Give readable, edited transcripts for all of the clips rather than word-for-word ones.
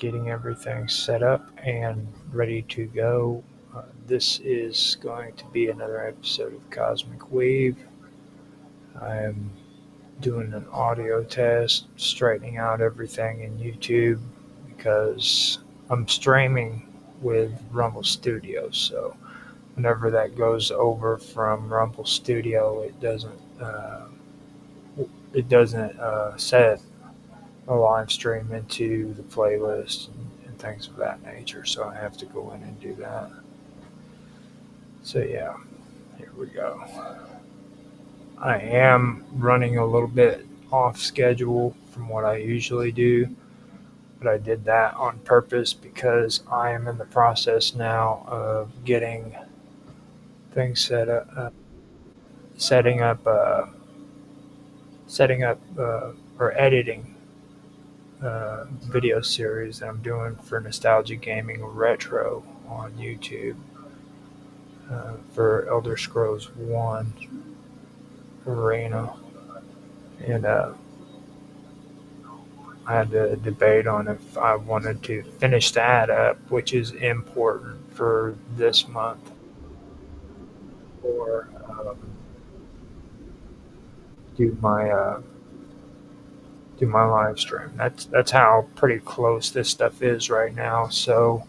getting everything set up and ready to go. This is going to be another episode of Cosmic Weave. I'm doing an audio test, straightening out everything in YouTube because I'm streaming with Rumble Studio. So whenever that goes over from Rumble Studio, it doesn't set a live stream into the playlist and things of that nature. So I have to go in and do that. So yeah, here we go. I am running a little bit off schedule from what I usually do, but I did that on purpose because I am in the process now of getting things set up, setting up, setting up, or editing video series that I'm doing for Nostalgia Gaming Retro on YouTube for Elder Scrolls 1 Arena. And I had to debate on if I wanted to finish that up, which is important for this month, or do my do my live stream. That's how pretty close this stuff is right now. So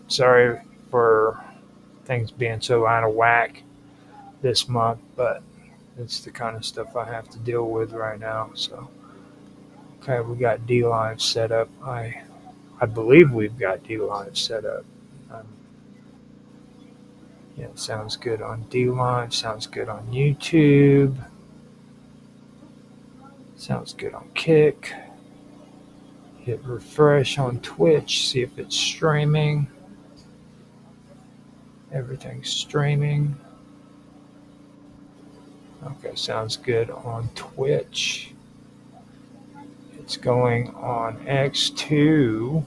sorry for things being so out of whack this month, but it's the kind of stuff I have to deal with right now. So okay, we got D Live set up. I believe we've got D Live set up. Um, yeah, it sounds good on D Live. Sounds good on YouTube. Sounds good on Kick. Hit refresh on Twitch. See if it's streaming. Everything's streaming. Okay, sounds good on Twitch. It's going on X2.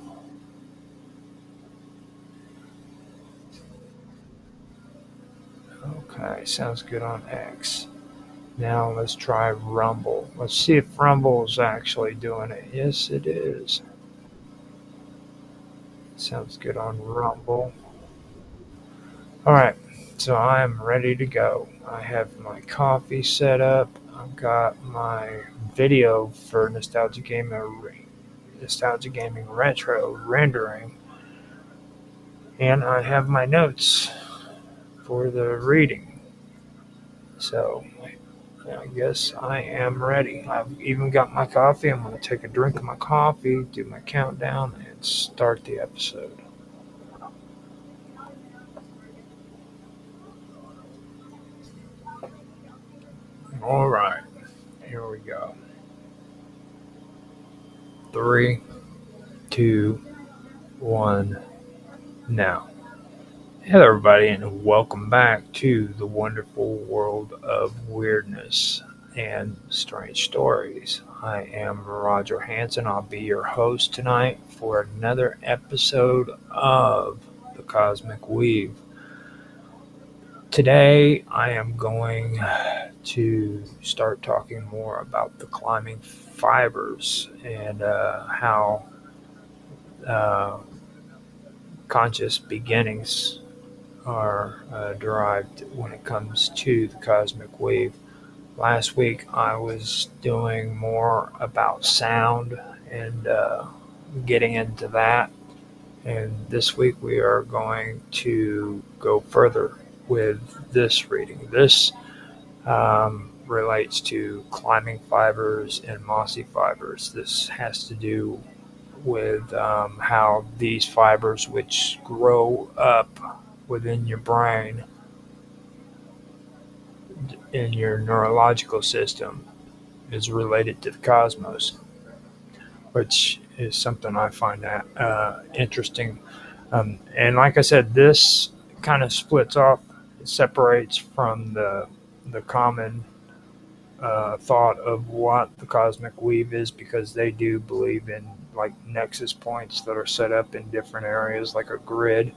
Okay, sounds good on X. Now let's try Rumble. Let's see if Rumble is actually doing it. Yes, it is. Sounds good on Rumble. All right, so I'm ready to go. I have my coffee set up. I've got my video for Nostalgia Gaming Retro rendering, and I have my notes for the reading. So I guess I am ready. I've even got my coffee. I'm going to take a drink of my coffee, do my countdown, and start the episode. All right, here we go. 3, 2, 1, now. Hello, everybody, and welcome back to the wonderful world of weirdness and strange stories. I am Roger Hanson. I'll be your host tonight for another episode of The Cosmic Weave. Today, I am going to start talking more about the climbing fibers and how conscious beginnings are derived when it comes to the cosmic wave. Last week I was doing more about sound and getting into that, and this week we are going to go further with this reading. This relates to climbing fibers and mossy fibers. This has to do with how these fibers, which grow up within your brain in your neurological system, is related to the cosmos, which is something I find that interesting. And like I said, this kind of splits off, it separates from the common thought of what the cosmic weave is, because they do believe in like nexus points that are set up in different areas, like a grid.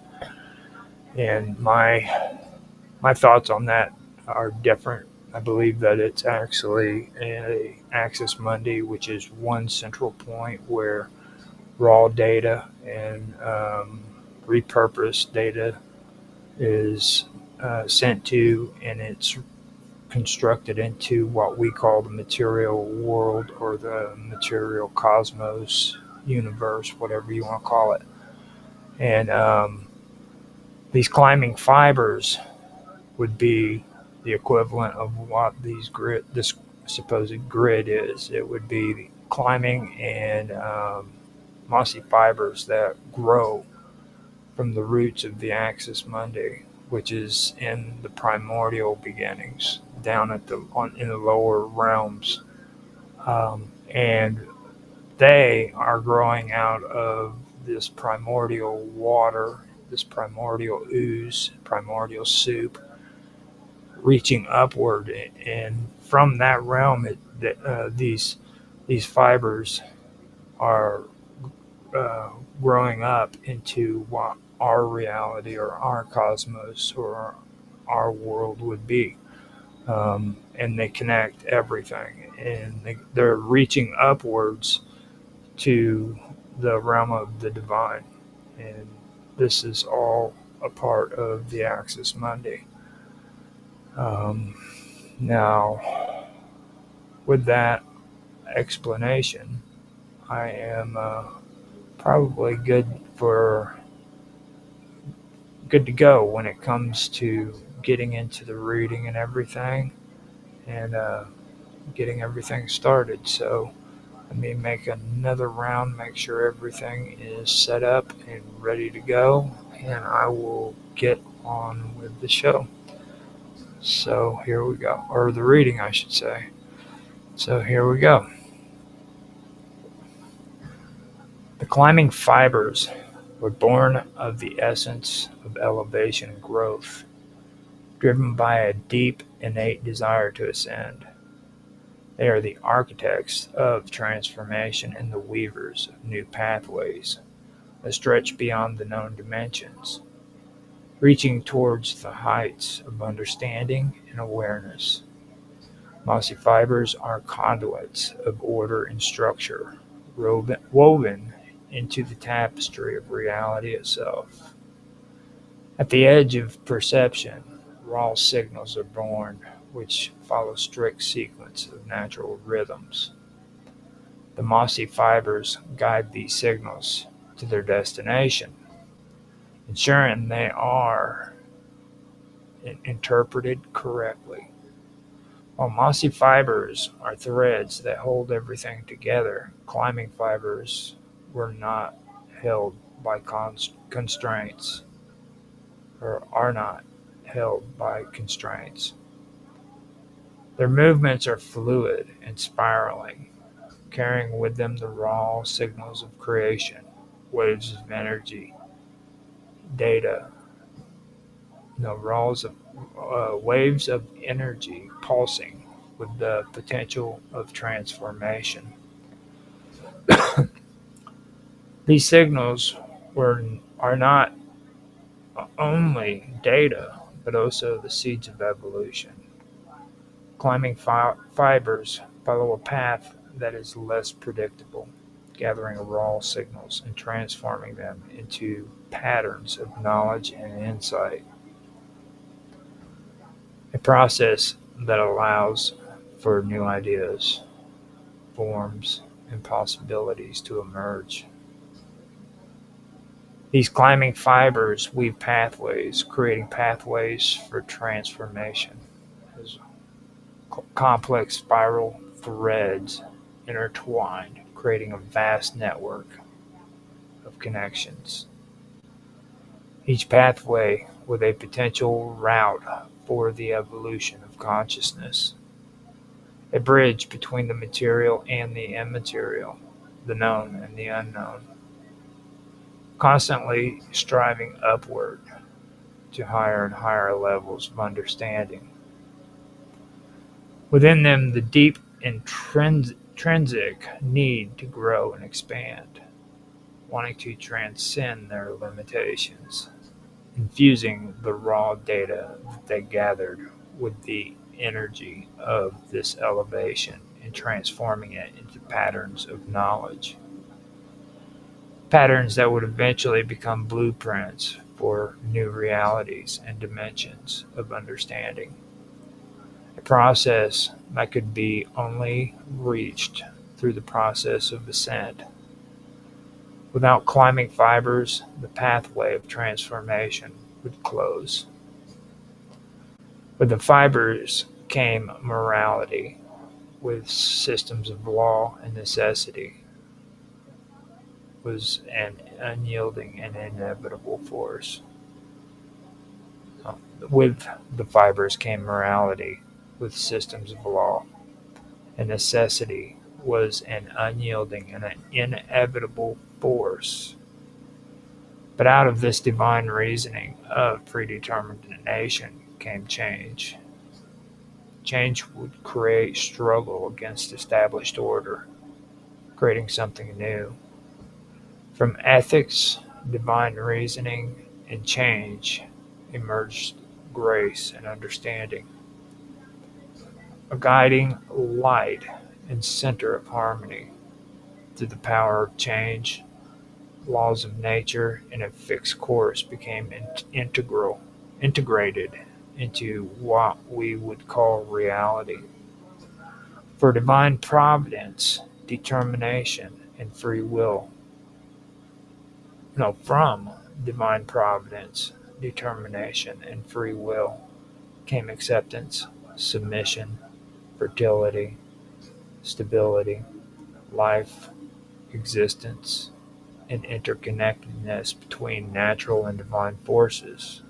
And my thoughts on that are different. I believe that it's actually a axis mundi, which is one central point where raw data and repurposed data is sent to, and it's constructed into what we call the material world or the material cosmos, universe, whatever you want to call it. And these climbing fibers would be the equivalent of what this supposed grid is. It would be climbing and mossy fibers that grow from the roots of the Axis Mundi, which is in the primordial beginnings, down in the lower realms, and they are growing out of this primordial water, this primordial ooze, primordial soup, reaching upward, and from that realm, these fibers are growing up into what our reality or our cosmos or our world would be. And they connect everything, and they're reaching upwards to the realm of the divine. And this is all a part of the Axis Mundi. Now, with that explanation, I am probably good to go when it comes to getting into the reading and everything, and getting everything started. So let me make another round, make sure everything is set up and ready to go, and I will get on with the show. So here we go, or the reading, I should say. So here we go. The climbing fibers were born of the essence of elevation and growth, driven by a deep, innate desire to ascend. They are the architects of transformation and the weavers of new pathways that stretch beyond the known dimensions, reaching towards the heights of understanding and awareness. Mossy fibers are conduits of order and structure, woven into the tapestry of reality itself. At the edge of perception, raw signals are born, which follow strict sequence of natural rhythms. The mossy fibers guide these signals to their destination, ensuring they are interpreted correctly. While mossy fibers are threads that hold everything together, climbing fibers were not held by constraints, or are not held by constraints. Their movements are fluid and spiraling, carrying with them the raw signals of creation, waves of energy, data, no, waves of energy pulsing with the potential of transformation. These signals are not only data, but also the seeds of evolution. Climbing fibers follow a path that is less predictable, gathering raw signals and transforming them into patterns of knowledge and insight, a process that allows for new ideas, forms, and possibilities to emerge. These climbing fibers weave pathways, creating pathways for transformation as complex spiral threads intertwined, creating a vast network of connections. Each pathway with a potential route for the evolution of consciousness, a bridge between the material and the immaterial, the known and the unknown, constantly striving upward to higher and higher levels of understanding. Within them, the deep intrinsic need to grow and expand, wanting to transcend their limitations, infusing the raw data that they gathered with the energy of this elevation and transforming it into patterns of knowledge. patterns that would eventually become blueprints for new realities and dimensions of understanding. A process that could be only reached through the process of ascent. Without climbing fibers, the pathway of transformation would close. With the fibers came morality, with systems of law and necessity, was an unyielding and inevitable force. With the fibers came morality, with systems of law, and necessity was an unyielding and an inevitable force. But out of this divine reasoning of predetermination came change. Change would create struggle against established order, creating something new. From ethics, divine reasoning, and change emerged grace and understanding, a guiding light and center of harmony. Through the power of change, laws of nature in a fixed course became integrated into what we would call reality. For divine providence, determination, and free will. No, from divine providence, determination, and free will came acceptance, submission, fertility, stability, life, existence, and interconnectedness between natural and divine forces.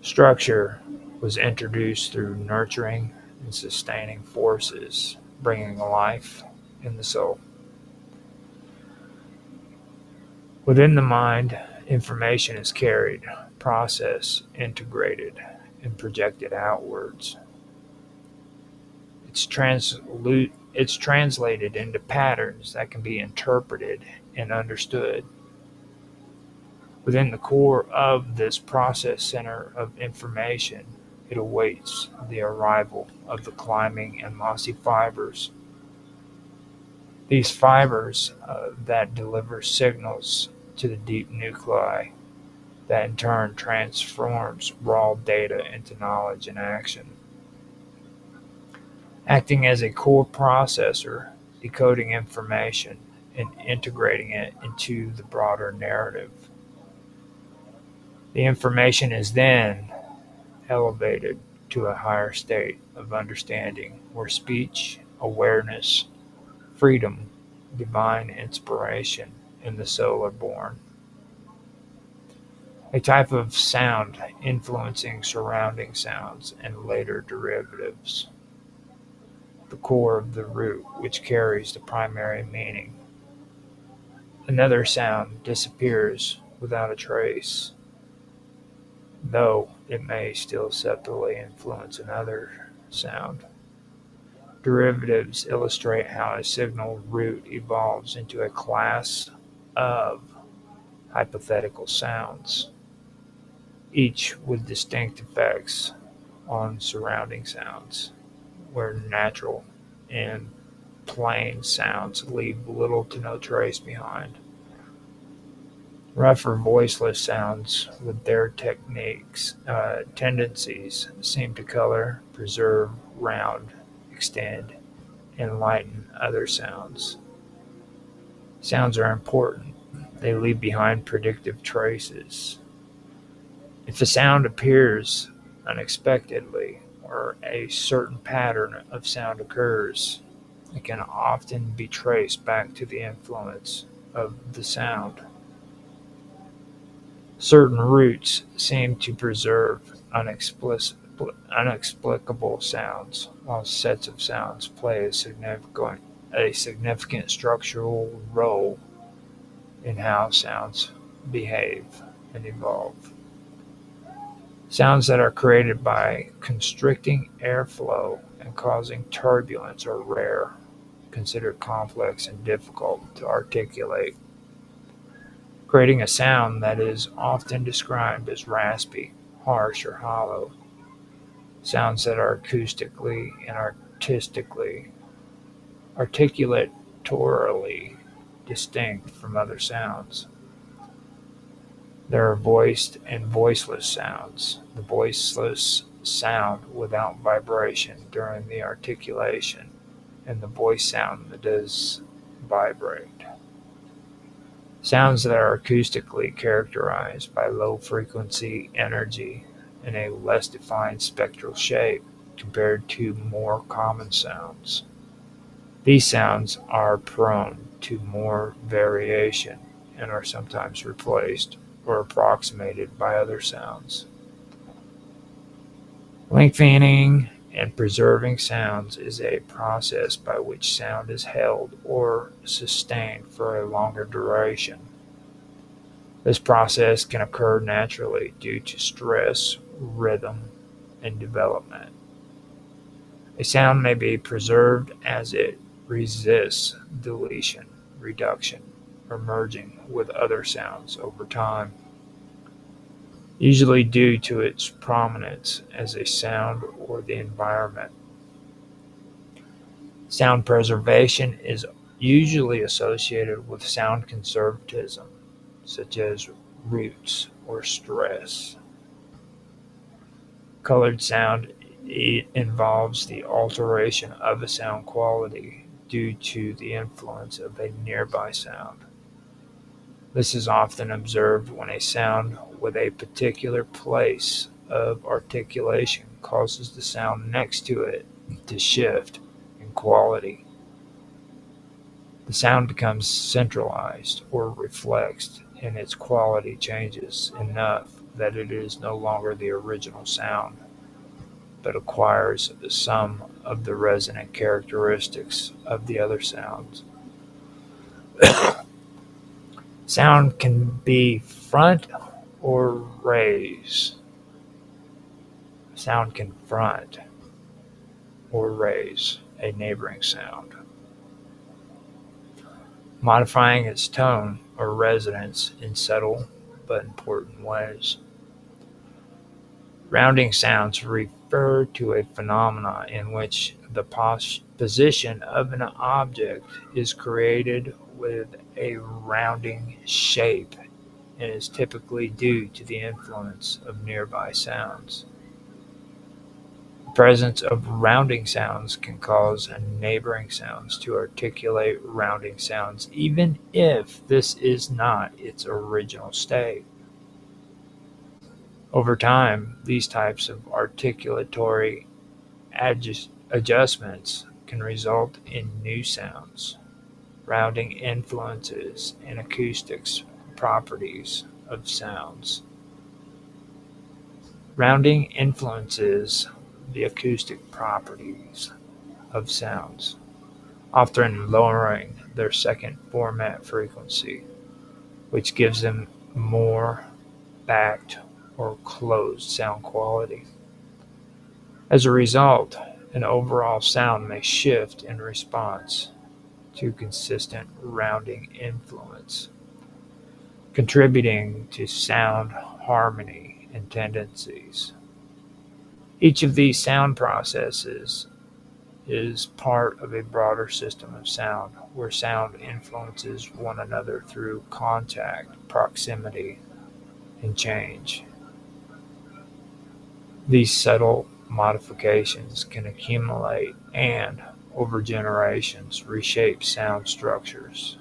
Structure was introduced through nurturing and sustaining forces, bringing life in the soul. Within the mind, information is carried, processed, integrated, and projected outwards. It's translated into patterns that can be interpreted and understood. Within the core of this process center of information, it awaits the arrival of the climbing and mossy fibers. These fibers that deliver signals to the deep nuclei that in turn transforms raw data into knowledge and action. Acting as a core processor, decoding information and integrating it into the broader narrative. The information is then elevated to a higher state of understanding where speech, awareness, freedom, divine inspiration, and the soul are born. A type of sound influencing surrounding sounds and later derivatives. The core of the root which carries the primary meaning. Another sound disappears without a trace, though it may still subtly influence another sound. Derivatives illustrate how a signal root evolves into a class of hypothetical sounds, each with distinct effects on surrounding sounds, where natural and plain sounds leave little to no trace behind. Rougher voiceless sounds with their tendencies seem to color, preserve, round, extend, and lighten other sounds. Sounds are important. They leave behind predictive traces. If a sound appears unexpectedly or a certain pattern of sound occurs, it can often be traced back to the influence of the sound. Certain roots seem to preserve unexplicable sounds, while sets of sounds play a significant structural role in how sounds behave and evolve. Sounds that are created by constricting airflow and causing turbulence are rare, considered complex and difficult to articulate. Creating a sound that is often described as raspy, harsh, or hollow. Sounds that are acoustically and articulatorily distinct from other sounds. There are voiced and voiceless sounds. The voiceless sound without vibration during the articulation, and the voice sound that does vibrate. Sounds that are acoustically characterized by low frequency energy and a less defined spectral shape compared to more common sounds. These sounds are prone to more variation and are sometimes replaced or approximated by other sounds. Lengthening and preserving sounds is a process by which sound is held or sustained for a longer duration. This process can occur naturally due to stress, rhythm, and development. A sound may be preserved as it resists deletion, reduction, or merging with other sounds over time, usually due to its prominence as a sound or the environment. Sound preservation is usually associated with sound conservatism, such as roots or stress. Colored sound involves the alteration of a sound quality due to the influence of a nearby sound. This is often observed when a sound with a particular place of articulation causes the sound next to it to shift in quality. The sound becomes centralized or reflexed, and its quality changes enough that it is no longer the original sound, but acquires some of the resonant characteristics of the other sounds. Sound can be front or raise. Sound can front or raise a neighboring sound, modifying its tone or resonance in subtle but important ways. Rounding sounds refer to a phenomenon in which the position of an object is created with a rounding shape and is typically due to the influence of nearby sounds. The presence of rounding sounds can cause neighboring sounds to articulate rounding sounds even if this is not its original state. Over time, these types of articulatory adjustments can result in new sounds. Rounding influences and acoustics properties of sounds. Rounding influences the acoustic properties of sounds, often lowering their second format frequency, which gives them more backed or closed sound quality. As a result, an overall sound may shift in response to consistent rounding influence, contributing to sound harmony and tendencies. Each of these sound processes is part of a broader system of sound, where sound influences one another through contact, proximity, and change. These subtle modifications can accumulate and, over generations, reshape sound structures.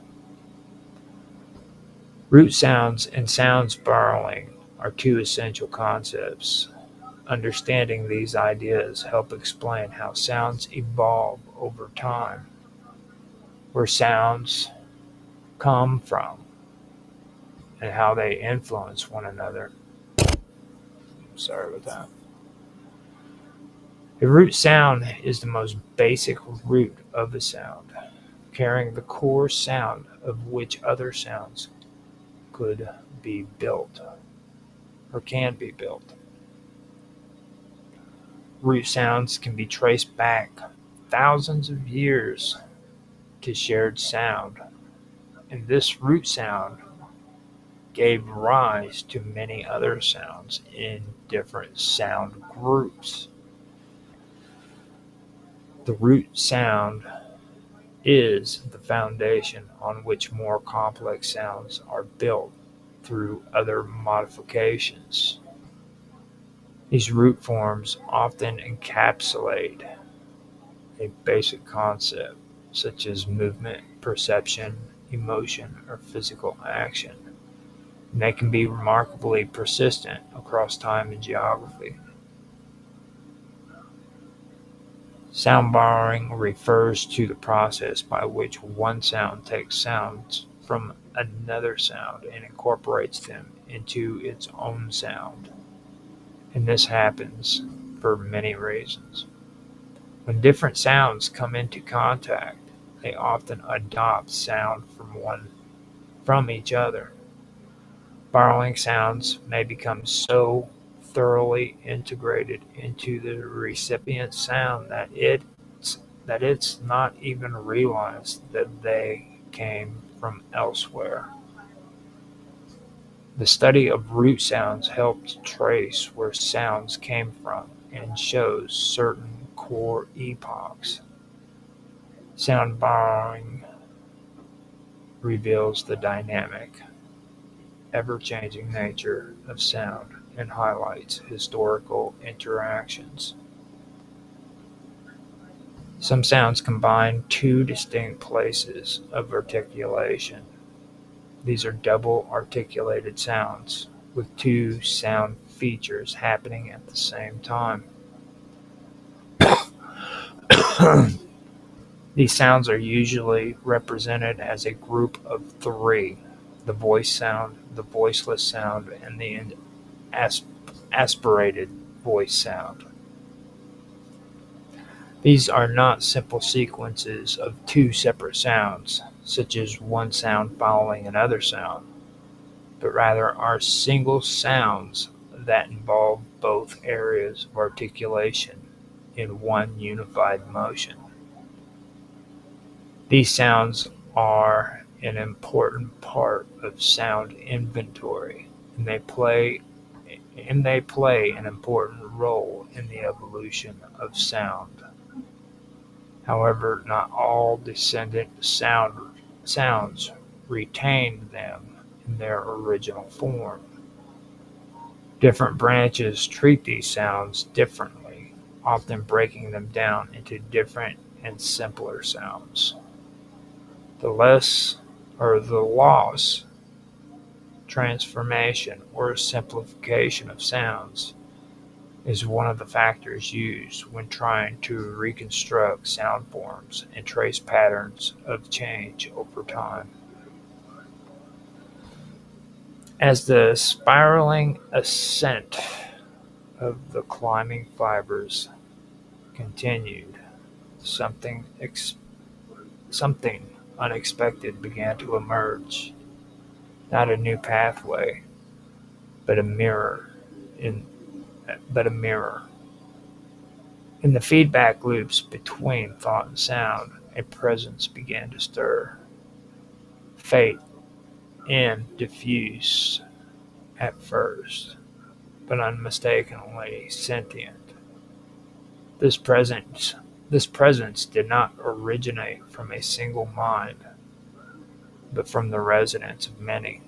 Root sounds and sound spiraling are two essential concepts. Understanding these ideas help explain how sounds evolve over time, where sounds come from, and how they influence one another. Sorry about that. A root sound is the most basic root of a sound, carrying the core sound of which other sounds could be built or can be built. Root sounds can be traced back thousands of years to shared sound, and this root sound gave rise to many other sounds in different sound groups. The root sound is the foundation on which more complex sounds are built through other modifications. These root forms often encapsulate a basic concept, such as movement, perception, emotion, or physical action, and they can be remarkably persistent across time and geography. Sound borrowing refers to the process by which one sound takes sounds from another sound and incorporates them into its own sound, and this happens for many reasons. When different sounds come into contact, they often adopt sound from each other. Borrowing sounds may become so thoroughly integrated into the recipient's sound that it's not even realized that they came from elsewhere. The study of root sounds helps trace where sounds came from and shows certain core epochs. Sound borrowing reveals the dynamic, ever-changing nature of sound and highlights historical interactions. Some sounds combine two distinct places of articulation. These are double articulated sounds with two sound features happening at the same time. These sounds are usually represented as a group of three: the voice sound, the voiceless sound, and the aspirated voice sound. These are not simple sequences of two separate sounds, such as one sound following another sound, but rather are single sounds that involve both areas of articulation in one unified motion. These sounds are an important part of sound inventory, and they play an important role in the evolution of sound. However, not all descendant sounds retain them in their original form. Different branches treat these sounds differently, often breaking them down into different and simpler sounds. The loss, transformation, or simplification of sounds is one of the factors used when trying to reconstruct sound forms and trace patterns of change over time. As the spiraling ascent of the climbing fibers continued, something something unexpected began to emerge. Not a new pathway, but a mirror in but a mirror. In the feedback loops between thought and sound, a presence began to stir, faint and diffuse at first, but unmistakably sentient. This presence this presence did not originate from a single mind, but from the resonance of many,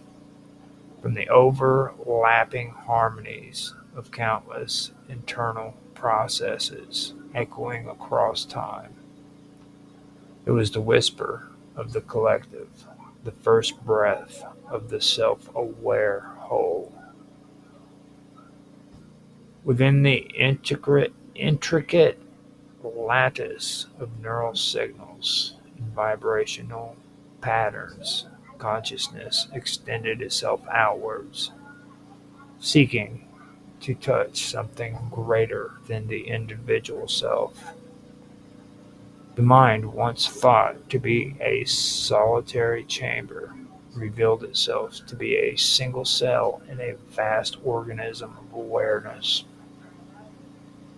from the overlapping harmonies of countless internal processes echoing across time. It was the whisper of the collective, the first breath of the self-aware whole. Within the intricate lattice of neural signals and vibrational patterns, consciousness extended itself outwards, seeking to touch something greater than the individual self. The mind, once thought to be a solitary chamber, revealed itself to be a single cell in a vast organism of awareness.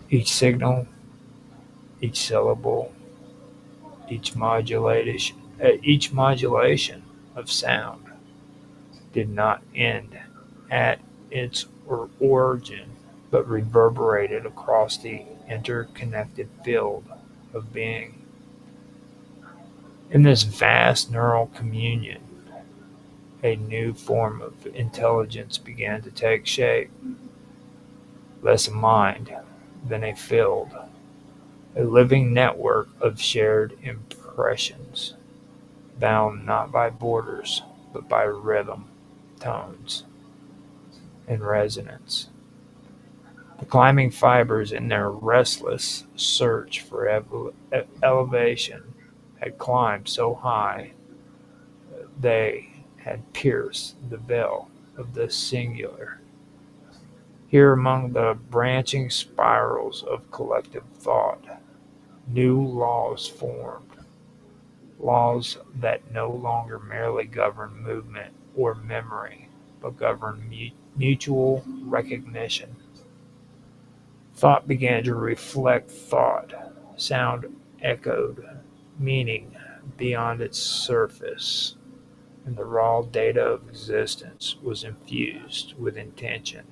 Each signal, each syllable, each modulation of sound did not end at its origin, but reverberated across the interconnected field of being. In this vast neural communion, a new form of intelligence began to take shape, less a mind than a field, a living network of shared impressions, bound not by borders, but by rhythm, tones, and resonance. The climbing fibers, in their restless search for elevation, had climbed so high they had pierced the veil of the singular. Here, among the branching spirals of collective thought, new laws formed, laws that no longer merely govern movement or memory, but govern mutual recognition. Thought began to reflect thought, sound echoed meaning beyond its surface, and the raw data of existence was infused with intention.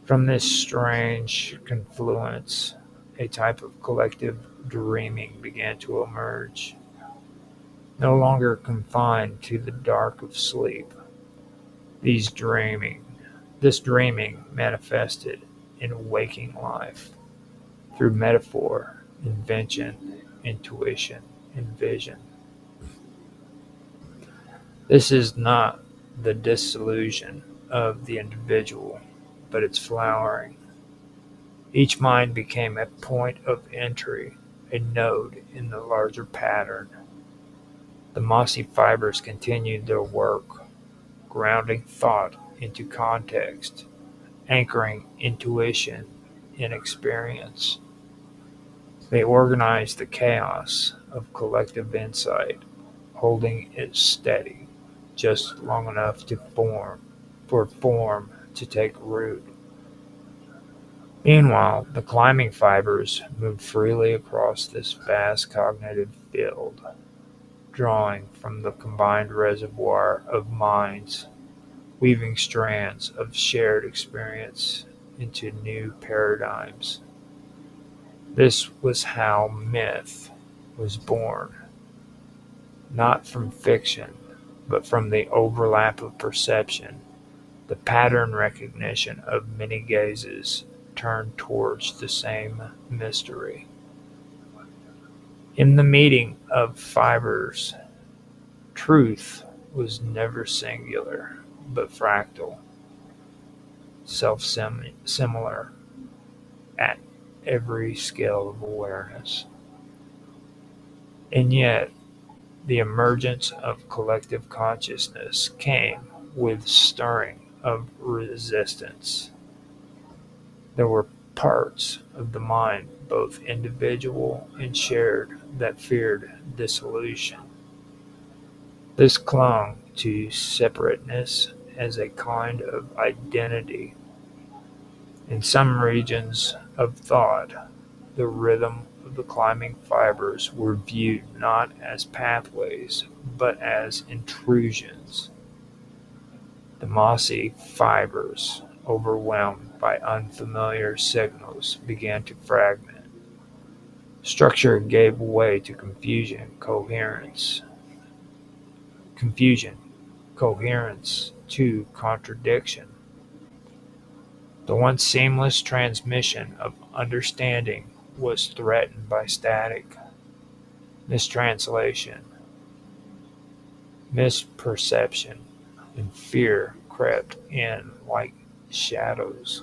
From this strange confluence, a type of collective dreaming began to emerge, no longer confined to the dark of sleep. These dreaming, this dreaming manifested in waking life through metaphor, invention, intuition, and vision. This is not the dissolution of the individual, but its flowering. Each mind became a point of entry, a node in the larger pattern. The mossy fibers continued their work, grounding thought into context, anchoring intuition in experience. They organized the chaos of collective insight, holding it steady just long enough for form to take root. Meanwhile, the climbing fibers moved freely across this vast cognitive field, drawing from the combined reservoir of minds, weaving strands of shared experience into new paradigms. This was how myth was born, not from fiction, but from the overlap of perception, the pattern recognition of many gazes turned towards the same mystery. In the meeting of fibers, truth was never singular, but fractal, self-similar at every scale of awareness. And yet, the emergence of collective consciousness came with stirring of resistance. There were parts of the mind, both individual and shared, that feared dissolution. This clung to separateness as a kind of identity. In some regions of thought, the rhythm of the climbing fibers were viewed not as pathways, but as intrusions. The mossy fibers, overwhelmed by unfamiliar signals, began to fragment. Structure gave way to confusion, coherence to contradiction. The once seamless transmission of understanding was threatened by static, mistranslation, misperception, and fear crept in like shadows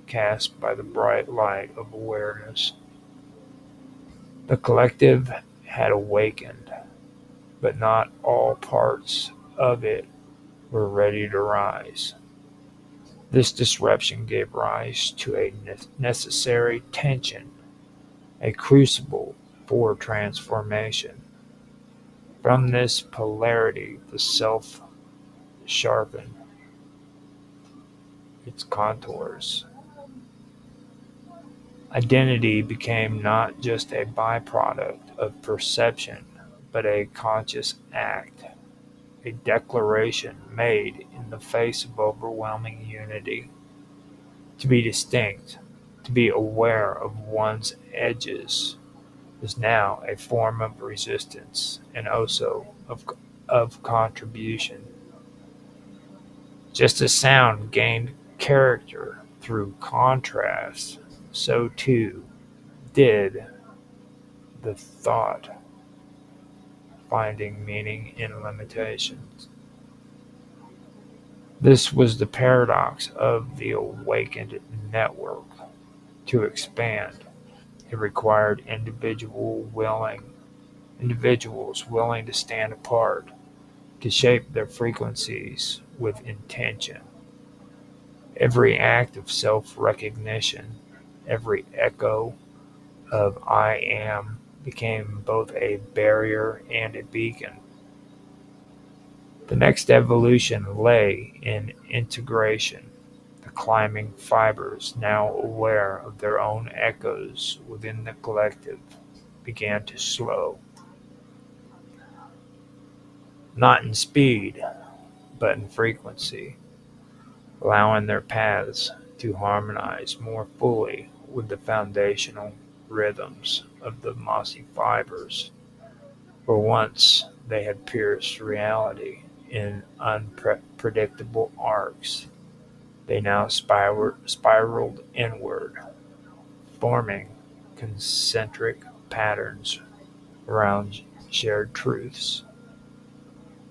cast by the bright light of awareness. The collective had awakened, but not all parts of it were ready to rise. This disruption gave rise to a necessary tension, a crucible for transformation. From this polarity, the self sharpened its contours. Identity became not just a byproduct of perception, but a conscious act, a declaration made in the face of overwhelming unity. To be distinct, to be aware of one's edges, is now a form of resistance and also of contribution. Just as sound gained character through contrast, so too did the thought, finding meaning in limitations. This was the paradox of the awakened network. To expand, it required individuals willing to stand apart, to shape their frequencies with intention. Every act of self-recognition, every echo of "I am" became both a barrier and a beacon. The next evolution lay in integration. The climbing fibers, now aware of their own echoes within the collective, began to slow, not in speed, but in frequency, allowing their paths to harmonize more fully with the foundational rhythms of the mossy fibers. For once they had pierced reality in unpredictable arcs, they now spiraled inward, forming concentric patterns around shared truths.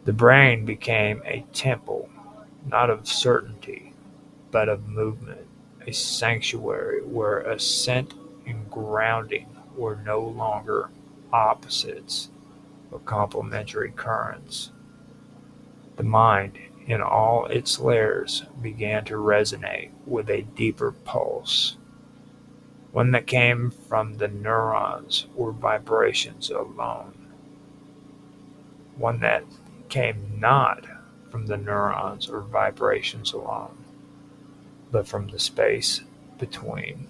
The brain became a temple, not of certainty, but of movement, a sanctuary where ascent and grounding were no longer opposites but complementary currents. The mind, in all its layers, began to resonate with a deeper pulse, one that came from the neurons or vibrations alone, one that came not from the neurons or vibrations alone, but from the space between.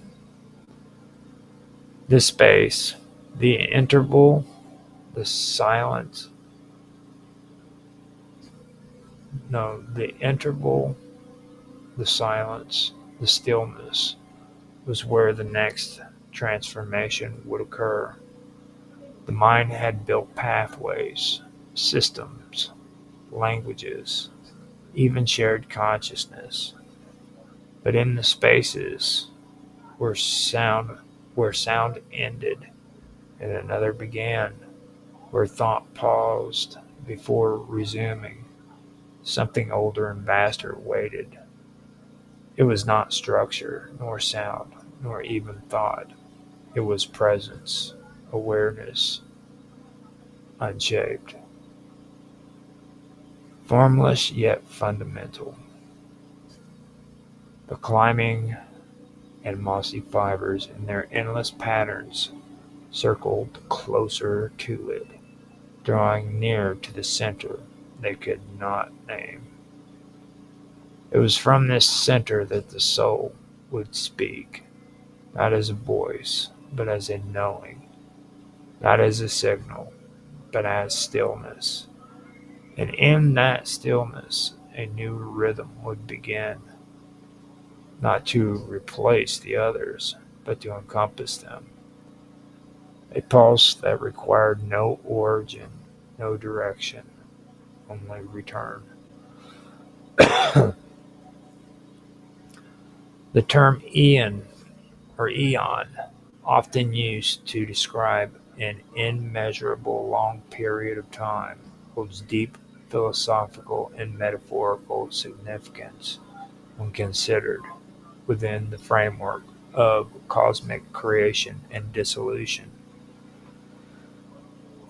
This space, the interval, the silence, no, the interval, the silence, the stillness, was where the next transformation would occur. The mind had built pathways, systems, languages, even shared consciousness. But in the spaces where sound ended and another began, where thought paused before resuming, something older and vaster waited. It was not structure, nor sound, nor even thought. It was presence, awareness, unshaped, formless yet fundamental. The climbing and mossy fibers in their endless patterns circled closer to it, drawing near to the center they could not name. It was from this center that the soul would speak, not as a voice, but as a knowing, not as a signal, but as stillness. And in that stillness, a new rhythm would begin, not to replace the others, but to encompass them. A pulse that required no origin, no direction, only return. The term eon or eon, often used to describe an immeasurable long period of time, holds deep philosophical and metaphorical significance when considered within the framework of cosmic creation and dissolution.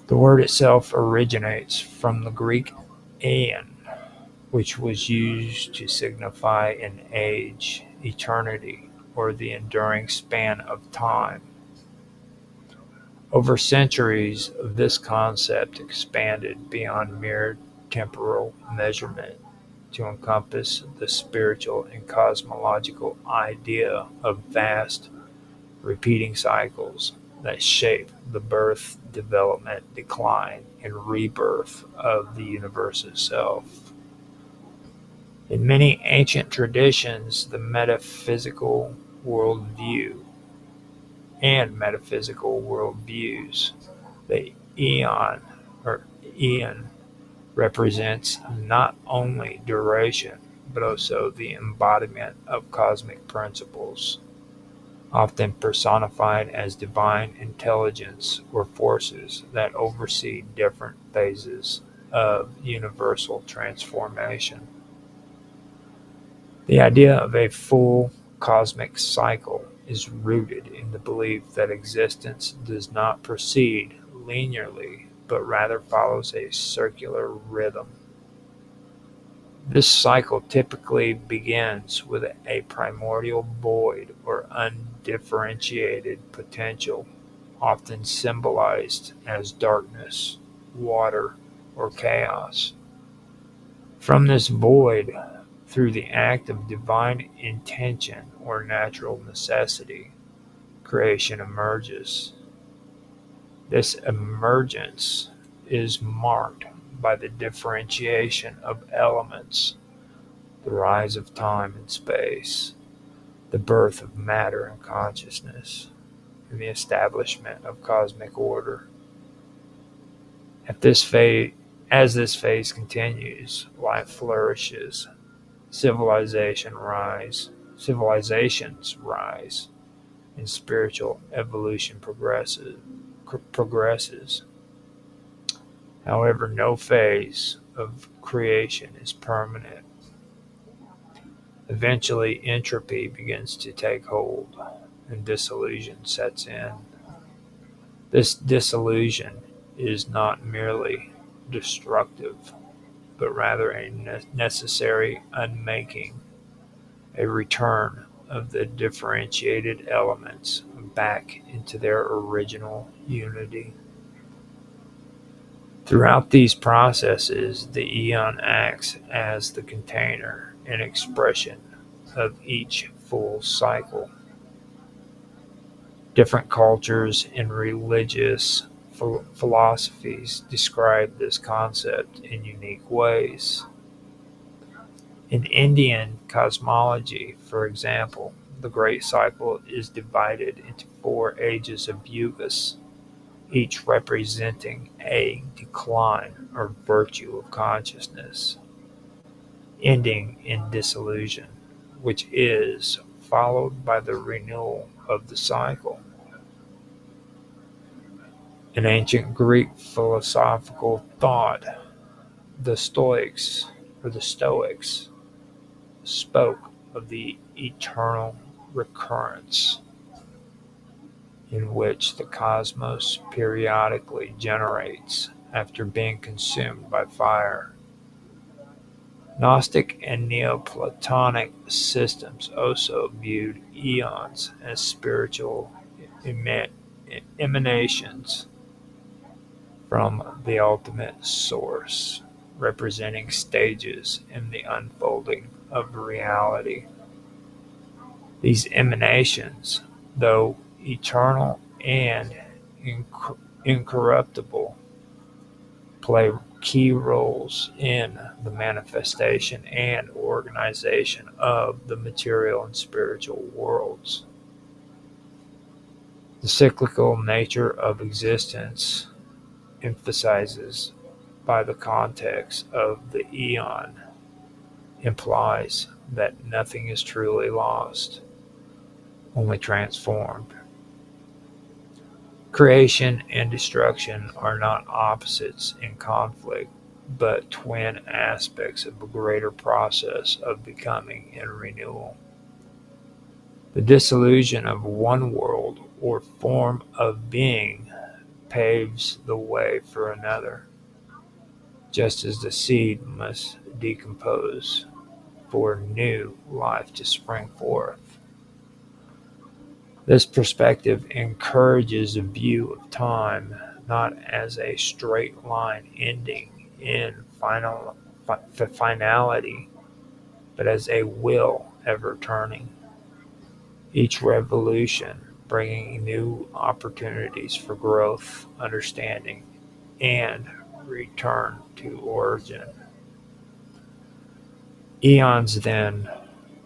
The word itself originates from the Greek aeon, which was used to signify an age, eternity, or the enduring span of time. Over centuries, this concept expanded beyond mere temporal measurement to encompass the spiritual and cosmological idea of vast, repeating cycles that shape the birth, development, decline, and rebirth of the universe itself. In many ancient traditions, the metaphysical worldview and metaphysical worldviews. The eon or eon represents not only duration but also the embodiment of cosmic principles, often personified as divine intelligence or forces that oversee different phases of universal transformation. The idea of a full cosmic cycle is rooted in the belief that existence does not proceed linearly but rather follows a circular rhythm. This cycle typically begins with a primordial void or undifferentiated potential, often symbolized as darkness, water, or chaos. From this void, through the act of divine intention or natural necessity, creation emerges. This emergence is marked by the differentiation of elements, the rise of time and space, the birth of matter and consciousness, and the establishment of cosmic order. At this phase, as this phase continues, life flourishes, civilizations rise, and spiritual evolution progresses. However, no phase of creation is permanent. Eventually, entropy begins to take hold, and disillusion sets in. This disillusion is not merely destructive, but rather a necessary unmaking, a return of the differentiated elements back into their original unity. Throughout these processes, the eon acts as the container and expression of each full cycle. Different cultures and religious philosophies describe this concept in unique ways. In Indian cosmology, for example, the great cycle is divided into four ages of yugas, each representing a decline or virtue of consciousness, ending in dissolution, which is followed by the renewal of the cycle. In ancient Greek philosophical thought, the Stoics spoke of the eternal recurrence, in which the cosmos periodically generates after being consumed by fire. Gnostic and Neoplatonic systems also viewed eons as spiritual emanations from the ultimate source, representing stages in the unfolding of reality. These emanations, though eternal and incorruptible, play key roles in the manifestation and organization of the material and spiritual worlds. The cyclical nature of existence, emphasizes by the context of the eon, implies that nothing is truly lost, only transformed. Creation and destruction are not opposites in conflict, but twin aspects of a greater process of becoming and renewal. The dissolution of one world or form of being paves the way for another, just as the seed must decompose for new life to spring forth. This perspective encourages a view of time not as a straight line ending in finality, but as a wheel ever turning, each revolution bringing new opportunities for growth, understanding, and return to origin. Eons, then,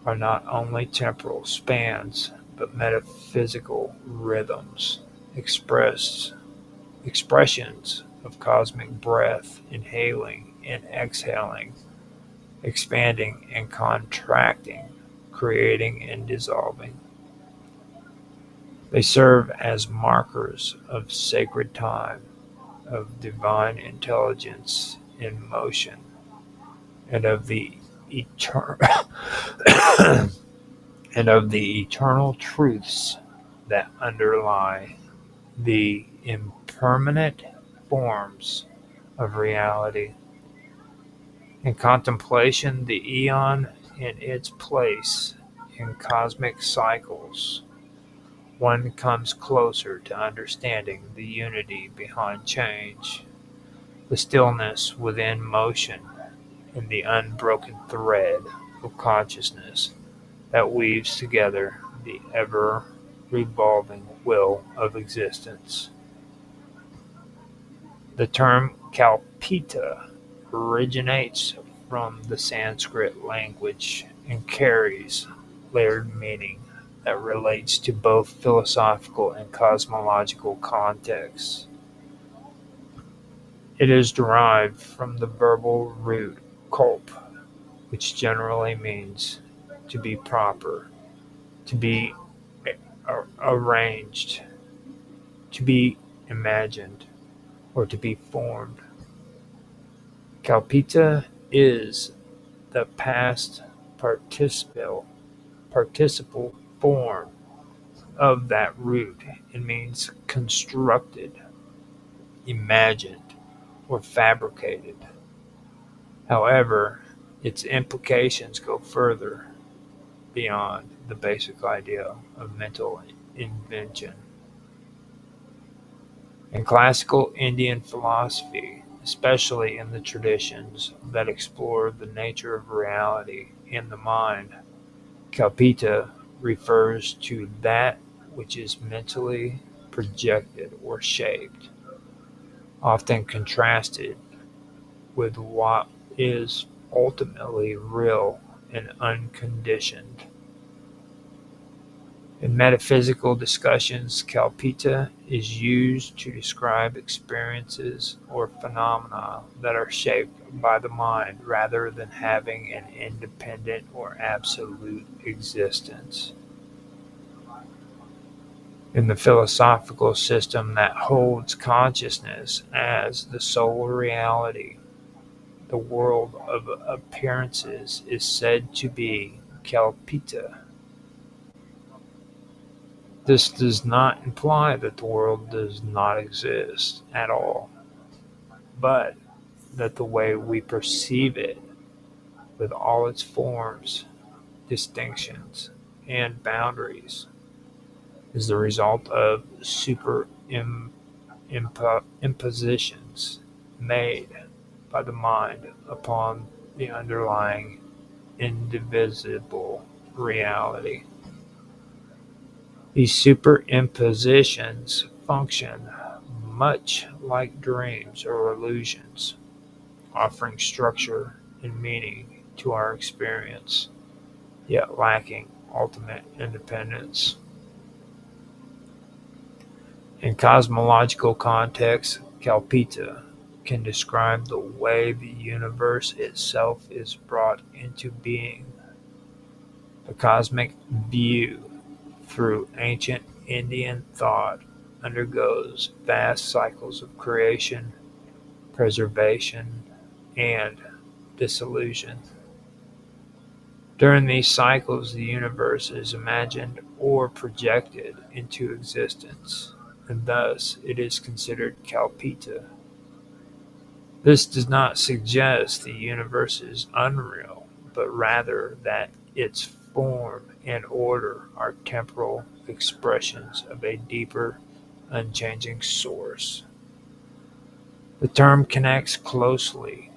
are not only temporal spans, but metaphysical rhythms, expressions of cosmic breath, inhaling and exhaling, expanding and contracting, creating and dissolving. They serve as markers of sacred time, of divine intelligence in motion, and of the eternal and of the eternal truths that underlie the impermanent forms of reality. In contemplation, the eon in its place in cosmic cycles, one comes closer to understanding the unity behind change, the stillness within motion, and the unbroken thread of consciousness that weaves together the ever revolving wheel of existence. The term Kalpita originates from the Sanskrit language and carries layered meaning that relates to both philosophical and cosmological contexts. It is derived from the verbal root "kolp", which generally means to be proper, to be arranged, to be imagined, or to be formed. Kalpita is the past participle form of that root. It means constructed, imagined, or fabricated. However, its implications go further beyond the basic idea of mental invention. In classical Indian philosophy, especially in the traditions that explore the nature of reality in the mind, Kalpita refers to that which is mentally projected or shaped, often contrasted with what is ultimately real and unconditioned. In metaphysical discussions, Kalpita is used to describe experiences or phenomena that are shaped by the mind rather than having an independent or absolute existence. In the philosophical system that holds consciousness as the sole reality, the world of appearances is said to be Kalpita. This does not imply that the world does not exist at all, but that the way we perceive it, with all its forms, distinctions, and boundaries, is the result of superimpositions made by the mind upon the underlying indivisible reality. These superimpositions function much like dreams or illusions, offering structure and meaning to our experience, yet lacking ultimate independence. In cosmological context, Kalpita can describe the way the universe itself is brought into being. The cosmic view through ancient Indian thought undergoes vast cycles of creation, preservation, and dissolution. During these cycles, the universe is imagined or projected into existence, and thus it is considered Kalpita. This does not suggest the universe is unreal, but rather that its form and order are temporal expressions of a deeper, unchanging source. The term connects closely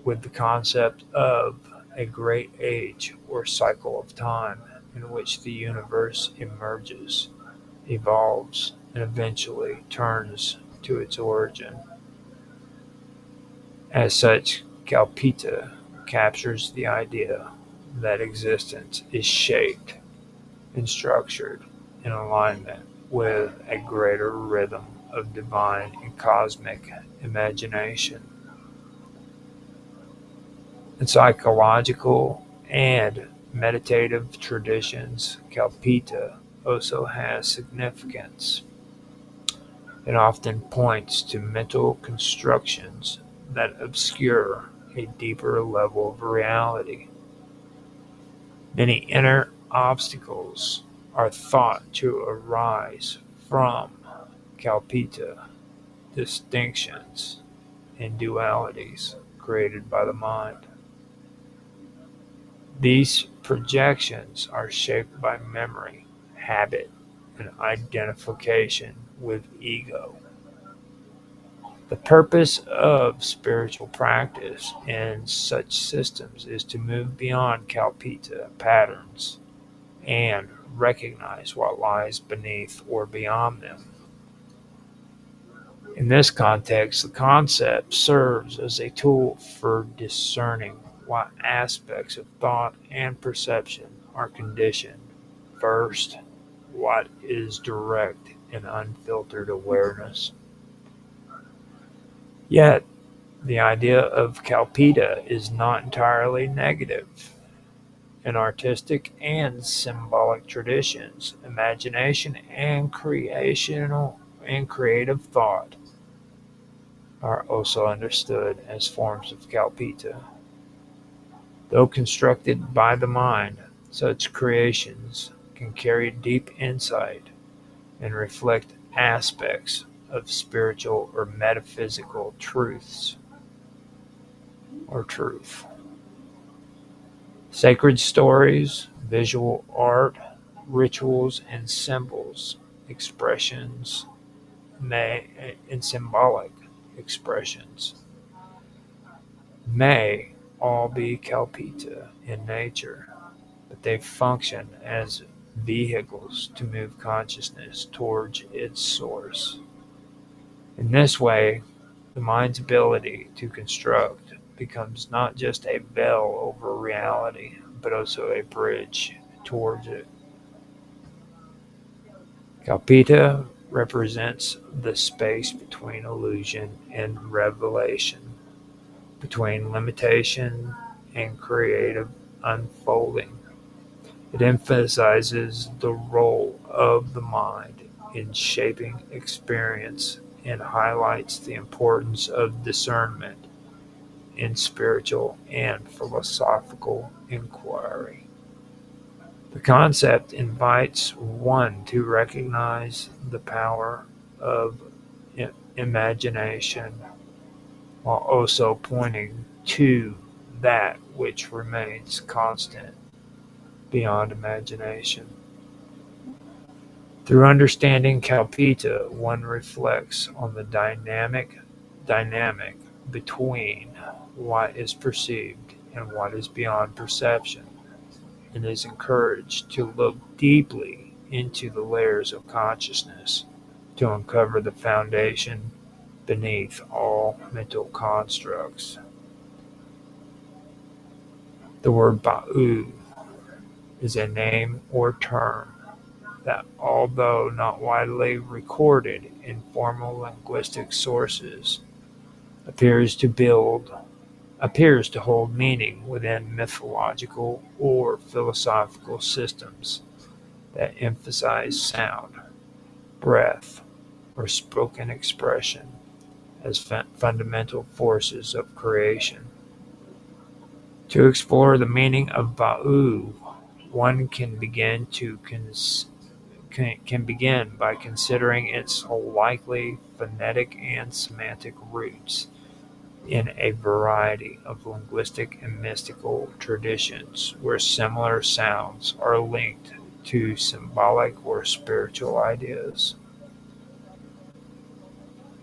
with the concept of a great age or cycle of time in which the universe emerges, evolves, and eventually turns to its origin. As such, Kalpita captures the idea that existence is shaped and structured in alignment with a greater rhythm of divine and cosmic imagination. In psychological and meditative traditions, Kalpita also has significance. It often points to mental constructions that obscure a deeper level of reality. Many inner obstacles are thought to arise from Kalpita distinctions and dualities created by the mind. These projections are shaped by memory, habit, and identification with ego. The purpose of spiritual practice in such systems is to move beyond Kalpita patterns and recognize what lies beneath or beyond them. In this context, the concept serves as a tool for discerning what aspects of thought and perception are conditioned. First, what is direct and unfiltered awareness. Yet, the idea of Kalpita is not entirely negative. In artistic and symbolic traditions, imagination and creative thought are also understood as forms of Kalpita. Though constructed by the mind, such creations can carry deep insight and reflect aspects of spiritual or metaphysical truths or truth. Sacred stories, visual art, rituals, and symbols, expressions, and symbolic expressions may all be Kalpita in nature, but they function as vehicles to move consciousness towards its source. In this way, the mind's ability to construct becomes not just a veil over reality, but also a bridge towards it. Kalpita represents the space between illusion and revelation, between limitation and creative unfolding. It emphasizes the role of the mind in shaping experience and highlights the importance of discernment in spiritual and philosophical inquiry. The concept invites one to recognize the power of imagination while also pointing to that which remains constant beyond imagination. Through understanding Kalpita, one reflects on the dynamic between what is perceived and what is beyond perception, and is encouraged to look deeply into the layers of consciousness to uncover the foundation beneath all mental constructs. The word Ba'u is a name or term that, although not widely recorded in formal linguistic sources, appears to hold meaning within mythological or philosophical systems that emphasize sound, breath, or spoken expression as fundamental forces of creation. To explore the meaning of Ba'u, one can begin by considering its likely phonetic and semantic roots in a variety of linguistic and mystical traditions where similar sounds are linked to symbolic or spiritual ideas.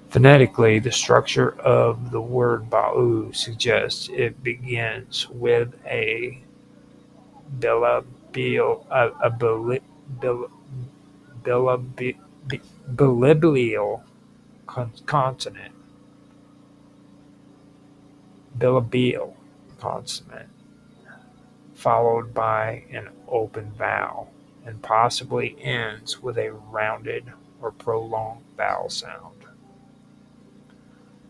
Phonetically, the structure of the word Ba'u suggests it begins with a bilabial, bil- bilabi- bilabial consonant, bilabial consonant, followed by an open vowel. and possibly ends with a rounded or prolonged vowel sound.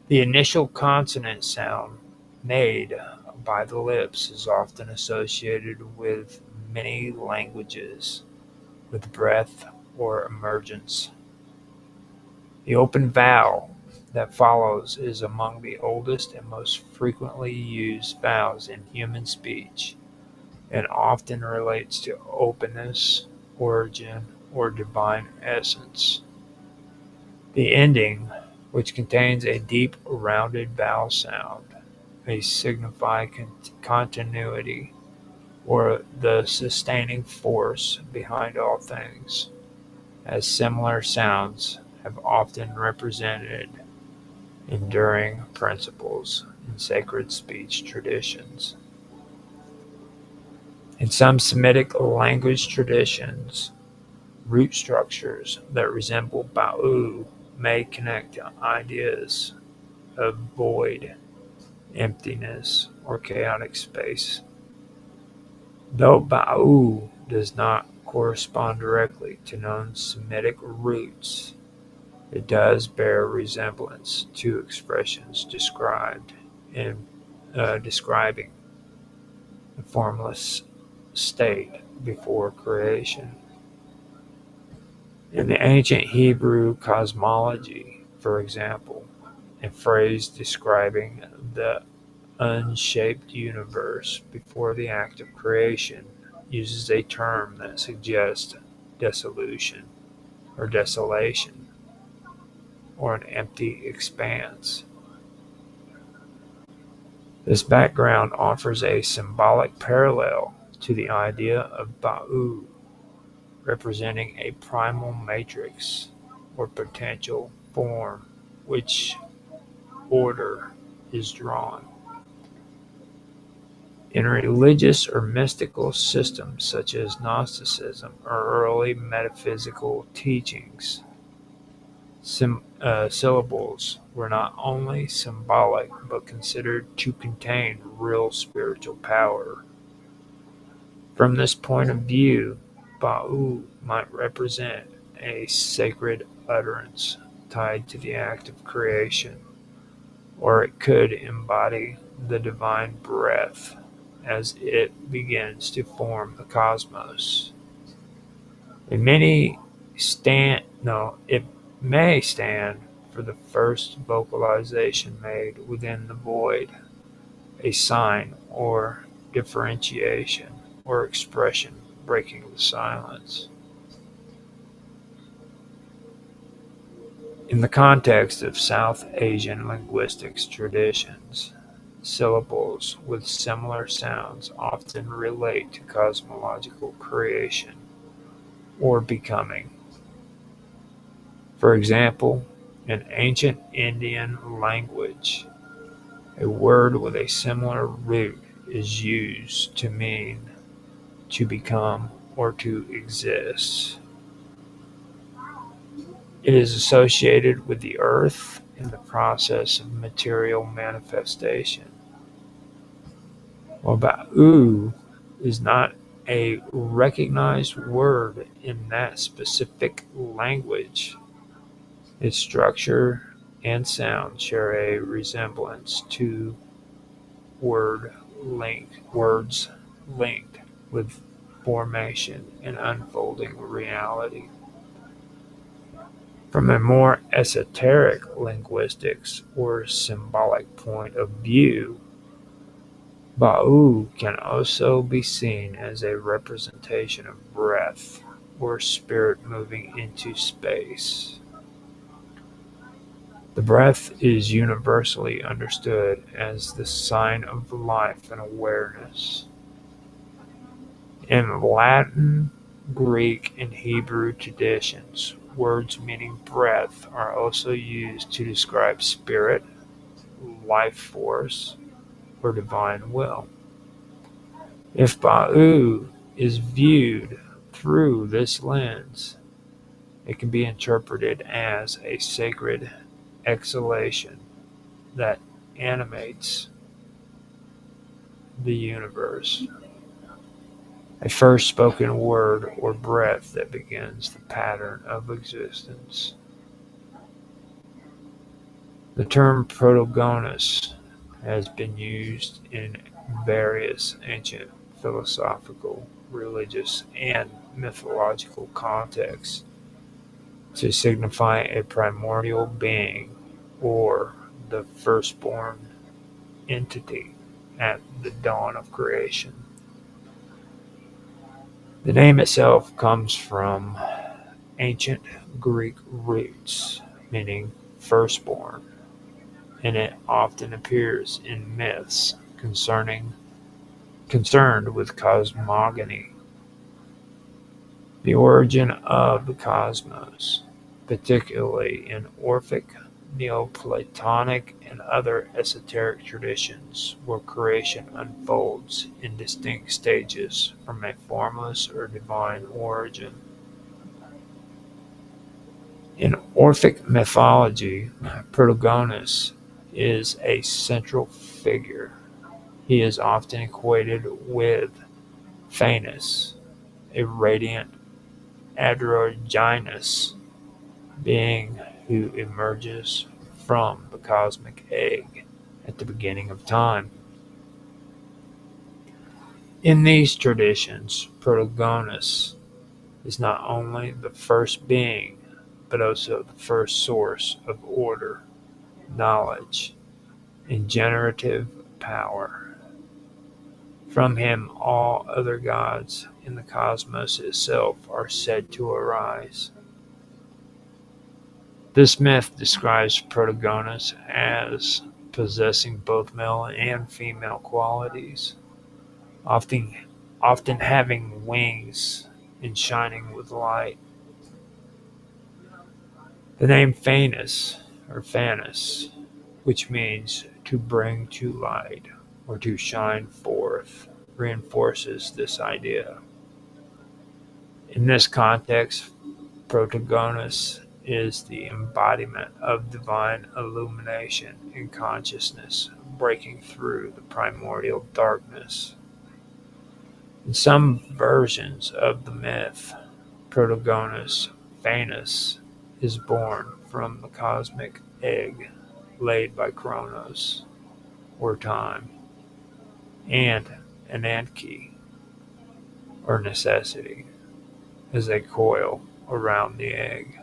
The initial consonant sound made by the lips is often associated with many languages with breath or emergence. The open vowel that follows is among the oldest and most frequently used vowels in human speech and often relates to openness, origin, or divine essence. The ending, which contains a deep rounded vowel sound, may signify continuity or the sustaining force behind all things, as similar sounds have often represented enduring principles in sacred speech traditions. In some Semitic language traditions, root structures that resemble Ba'u may connect to ideas of void, emptiness, or chaotic space. Though Ba'u does not correspond directly to known Semitic roots, it does bear resemblance to expressions describing the formless state before creation. In the ancient Hebrew cosmology, for example, a phrase describing the unshaped universe before the act of creation uses a term that suggests dissolution or desolation or an empty expanse. This background offers a symbolic parallel to the idea of Ba'u, representing a primal matrix or potential form which order is drawn. In religious or mystical systems such as Gnosticism or early metaphysical teachings, syllables were not only symbolic but considered to contain real spiritual power. From this point of view, Ba'u might represent a sacred utterance tied to the act of creation, or it could embody the divine breath as it begins to form the cosmos. It may stand for the first vocalization made within the void, a sign or differentiation or expression breaking the silence. In the context of South Asian linguistics traditions, syllables with similar sounds often relate to cosmological creation or becoming. For example, in ancient Indian language, a word with a similar root is used to mean to become or to exist. It is associated with the earth and the process of material manifestation. While Ba'u is not a recognized word in that specific language, its structure and sound share a resemblance to words linked with formation and unfolding reality. From a more esoteric linguistics or symbolic point of view, Ba'u can also be seen as a representation of breath or spirit moving into space. The breath is universally understood as the sign of life and awareness. In Latin, Greek, and Hebrew traditions, words meaning breath are also used to describe spirit, life force, or divine will. If Ba'u is viewed through this lens, it can be interpreted as a sacred exhalation that animates the universe. a first spoken word or breath that begins the pattern of existence. The term protagonist has been used in various ancient philosophical, religious, and mythological contexts to signify a primordial being or the firstborn entity at the dawn of creation. The name itself comes from ancient Greek roots meaning firstborn, and it often appears in myths concerned with cosmogony, the origin of the cosmos, particularly in Orphic, Neoplatonic, and other esoteric traditions where creation unfolds in distinct stages from a formless or divine origin. In Orphic mythology, Protagoras is a central figure. He is often equated with Phanes, a radiant androgynous being who emerges from the cosmic egg at the beginning of time. In these traditions, Protagoras is not only the first being, but also the first source of order, knowledge, and generative power. From him, all other gods in the cosmos itself are said to arise. This myth describes Protagoras as possessing both male and female qualities, often, often having wings and shining with light. The name Phanes, or Phanes, which means to bring to light or to shine forth, reinforces this idea. In this context, Protagoras is the embodiment of divine illumination and consciousness breaking through the primordial darkness. In some versions of the myth, Protagoras, Phanes, is born from the cosmic egg laid by Kronos, or time, and Ananke, or necessity, as a coil around the egg.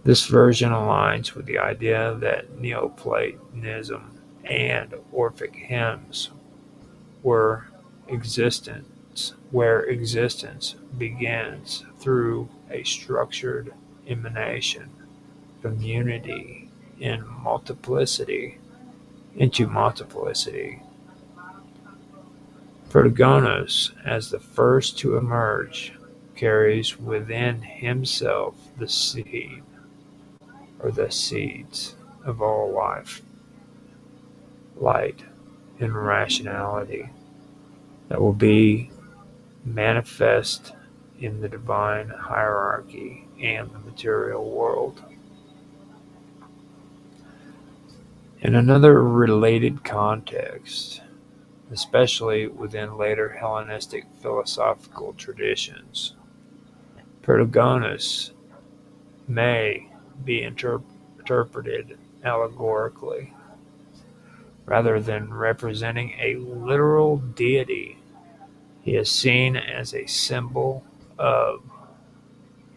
This version aligns with the idea that Neoplatonism and Orphic hymns were where existence begins through a structured emanation from unity in multiplicity into multiplicity. Protagoras, as the first to emerge, carries within himself the seed, or the seeds, of all life, light, and rationality that will be manifest in the divine hierarchy and the material world. In another related context, especially within later Hellenistic philosophical traditions, Protagoras may be interpreted allegorically. Rather than representing a literal deity, he is seen as a symbol of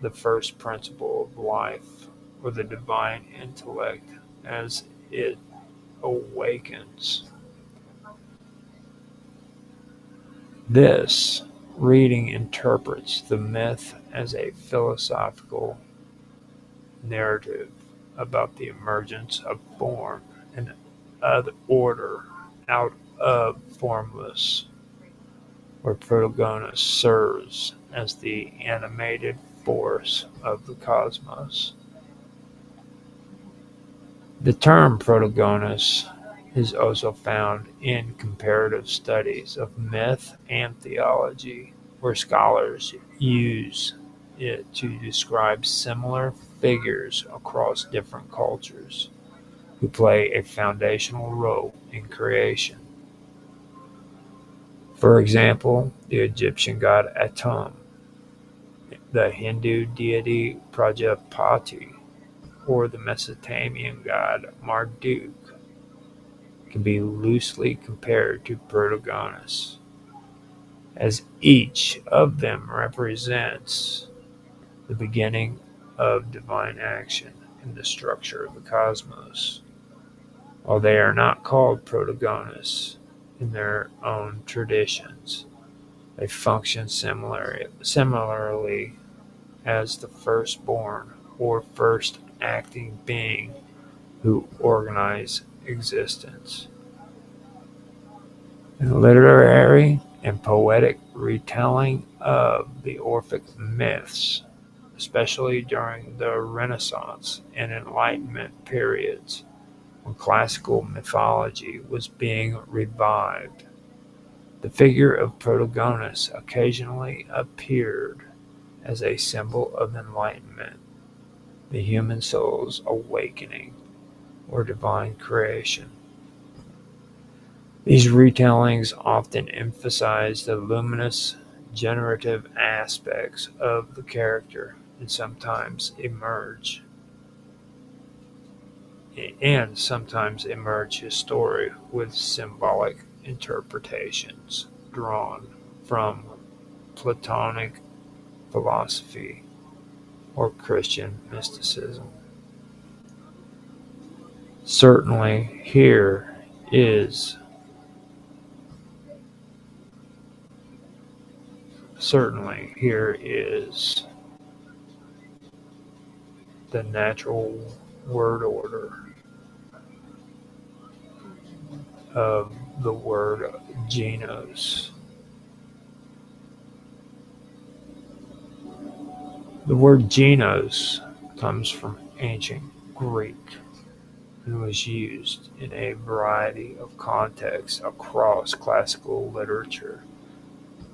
the first principle of life, or the divine intellect as it awakens. This reading interprets the myth as a philosophical narrative about the emergence of form and order out of formless, where Protagoras serves as the animated force of the cosmos. The term Protagoras is also found in comparative studies of myth and theology, where scholars use it to describe similar figures across different cultures who play a foundational role in creation. For example, the Egyptian god Atum, the Hindu deity Prajapati, or the Mesopotamian god Marduk can be loosely compared to Protagoras, as each of them represents the beginning of divine action in the structure of the cosmos. While they are not called protagonists in their own traditions, they function similarly as the firstborn or first acting being who organize existence. In literary and poetic retelling of the Orphic myths, especially during the Renaissance and Enlightenment periods, when classical mythology was being revived, the figure of Protagoras occasionally appeared as a symbol of enlightenment, the human soul's awakening, or divine creation. These retellings often emphasize the luminous, generative aspects of the character and sometimes emerge his story with symbolic interpretations drawn from Platonic philosophy or Christian mysticism. Certainly is here is the natural word order of the word genos. The word genos comes from ancient Greek and was used in a variety of contexts across classical literature,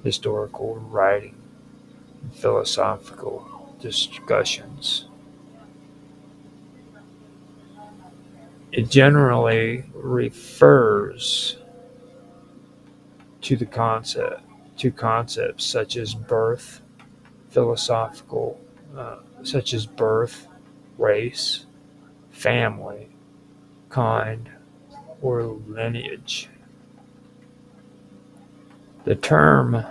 historical writing, and philosophical discussions. It generally refers to concepts such as birth, philosophical, such as birth, race, family, kind, or lineage. The term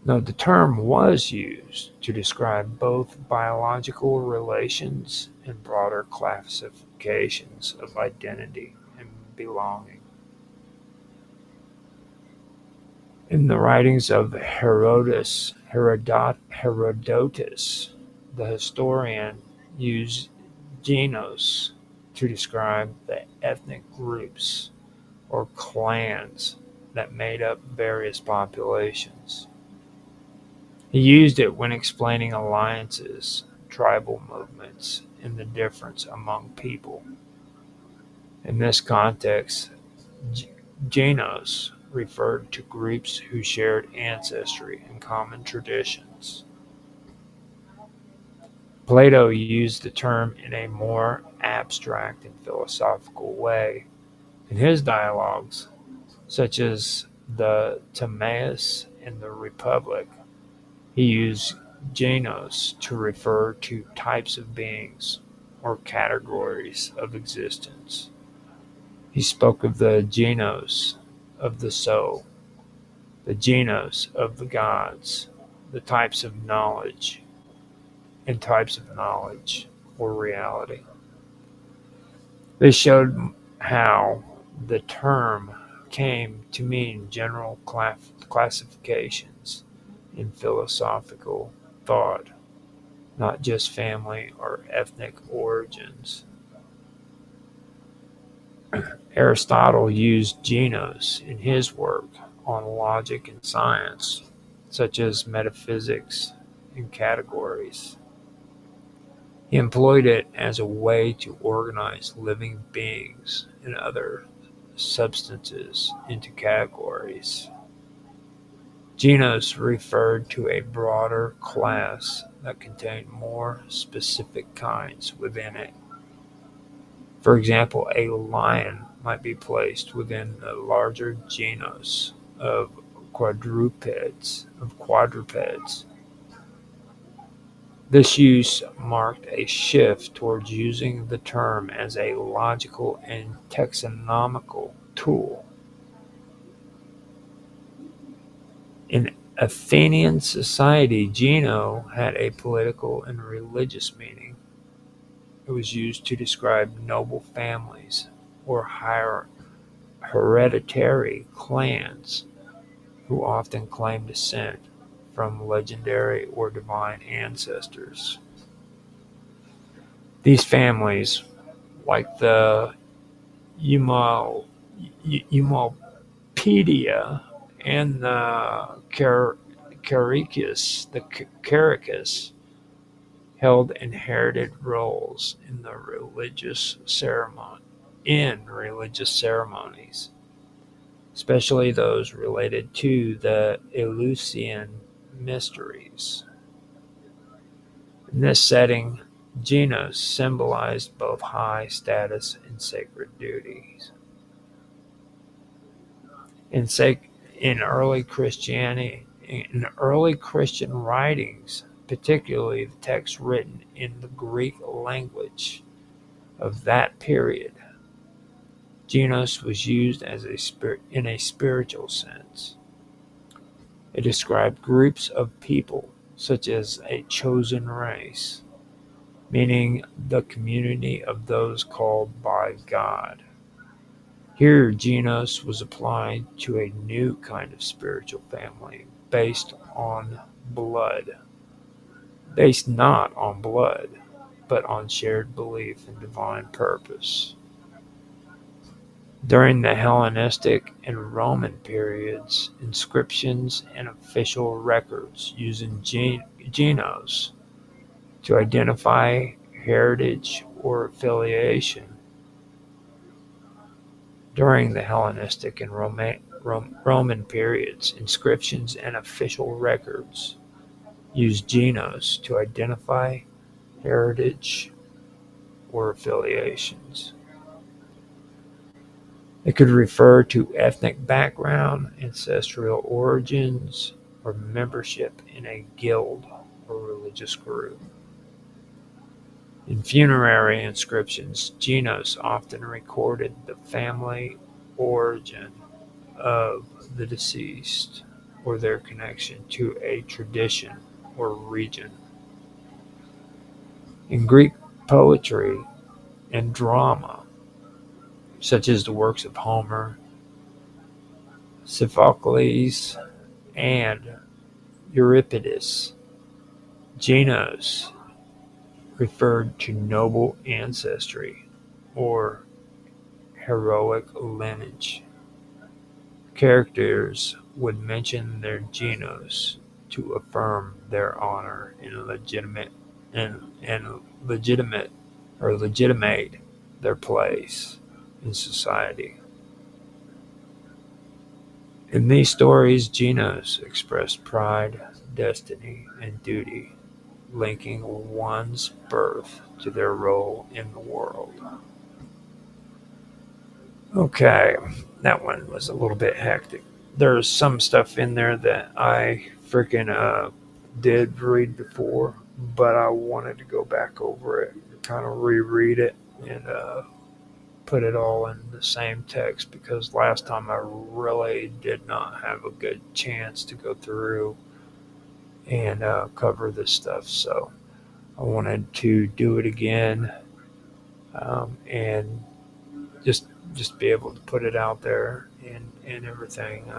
was used to describe both biological relations and broader classifications of identity and belonging. In the writings of Herodotus, the historian used genos to describe the ethnic groups or clans that made up various populations. He used it when explaining alliances, tribal movements, and the difference among people. In this context, genos referred to groups who shared ancestry and common traditions. Plato used the term in a more abstract and philosophical way in his dialogues, such as the Timaeus and the Republic. He used genos to refer to types of beings or categories of existence. He spoke of the genos of the soul, the genos of the gods, the types of knowledge, and types of knowledge or reality. This showed how the term came to mean general classifications in philosophical thought, not just family or ethnic origins. Aristotle used genos in his work on logic and science, such as metaphysics and categories. He employed it as a way to organize living beings and other substances into categories. Genus referred to a broader class that contained more specific kinds within it. For example, a lion might be placed within the larger genus of quadrupeds. This use marked a shift towards using the term as a logical and taxonomical tool. In Athenian society, geno had a political and religious meaning. It was used to describe noble families or hereditary clans who often claimed descent from legendary or divine ancestors. These families, like the Eumolpedia and the Caricus, held inherited roles in religious ceremonies, especially those related to the Eleusinian mysteries. In this setting, Genos symbolized both high status and sacred duties. In early Christian writings, particularly the texts written in the Greek language of that period, Genos was used in a spiritual sense. It described groups of people, such as a chosen race, meaning the community of those called by God. Here, Genos was applied to a new kind of spiritual family based not on blood, but on shared belief in divine purpose. During the Hellenistic and Roman periods, inscriptions and official records using genos to identify heritage or affiliation. During the Hellenistic and Roman periods, inscriptions and official records used genos to identify heritage or affiliations. It could refer to ethnic background, ancestral origins, or membership in a guild or religious group. In funerary inscriptions, genos often recorded the family origin of the deceased or their connection to a tradition or region. In Greek poetry and drama, such as the works of Homer, Sophocles, and Euripides, genos referred to noble ancestry or heroic lineage. Characters would mention their genos to affirm their honor and legitimate their place in society. In these stories, genos expressed pride, destiny, and duty, linking one's birth to their role in the world. Okay, that one was a little bit hectic. There's some stuff in there that I freaking did read before, but I wanted to go back over it and kind of reread it and put it all in the same text because last time I really did not have a good chance to go through and cover this stuff. So I wanted to do it again and just be able to put it out there and everything.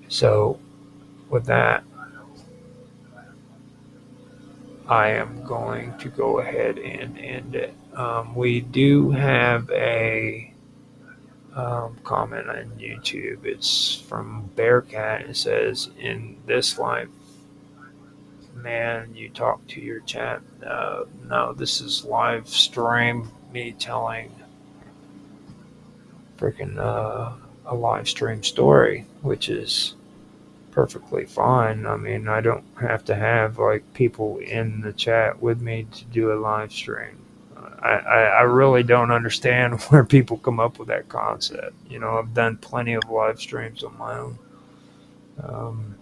So with that, I am going to go ahead and end it. We do have a comment on YouTube. It's from Bearcat. It says, "In this life, man, you talk to your chat." No, this is live stream. Me telling freaking a live stream story, which is perfectly fine. I mean, I don't have to have like people in the chat with me to do a live stream. I really don't understand where people come up with that concept. I've done plenty of live streams on my own. Um,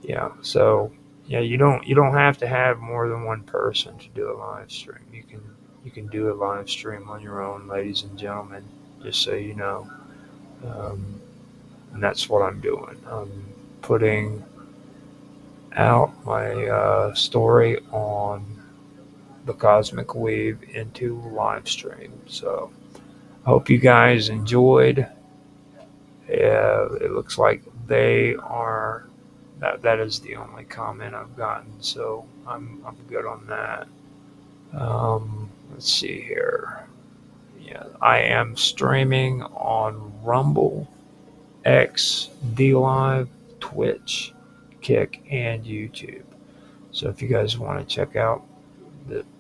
yeah, so yeah, you don't have to have more than one person to do a live stream. You can do a live stream on your own, ladies and gentlemen. Just so you know, um, and that's what I'm doing. I'm putting out my story on the Cosmic Weave into live stream. So I hope you guys enjoyed. It looks like they are. That is the only comment I've gotten, so I'm good on that. Let's see here. Yeah, I am streaming on Rumble, X, D Live, Twitch, Kick, and YouTube. So if you guys want to check out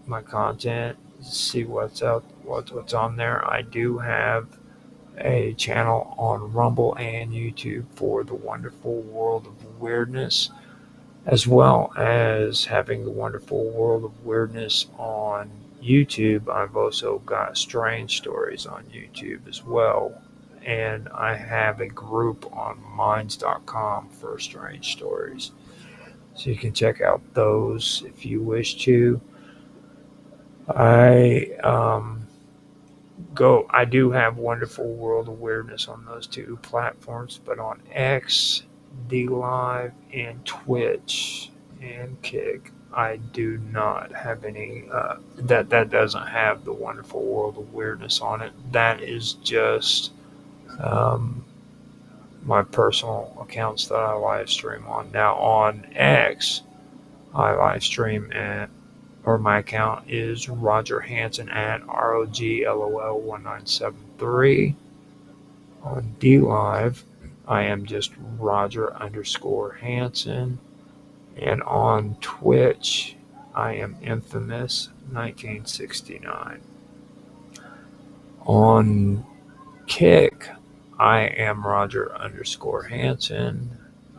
my content, see what's on there, I do have a channel on Rumble and YouTube for the Wonderful World of Weirdness, as well as having the Wonderful World of Weirdness on YouTube. I've also got Strange Stories on YouTube as well. And I have a group on minds.com for strange stories. So you can check out those if you wish to. I do have Wonderful World Awareness on those two platforms, but on X, D Live, and Twitch and Kick, I do not have any. That doesn't have the Wonderful World Awareness on it. That is just um, my personal accounts that I live stream on. Now on X, I live stream at or my account is Roger Hanson at ROGLOL1973. On DLive, I am just Roger_Hanson. And on Twitch, I am Infamous1969. On Kick, I am Roger_Hanson.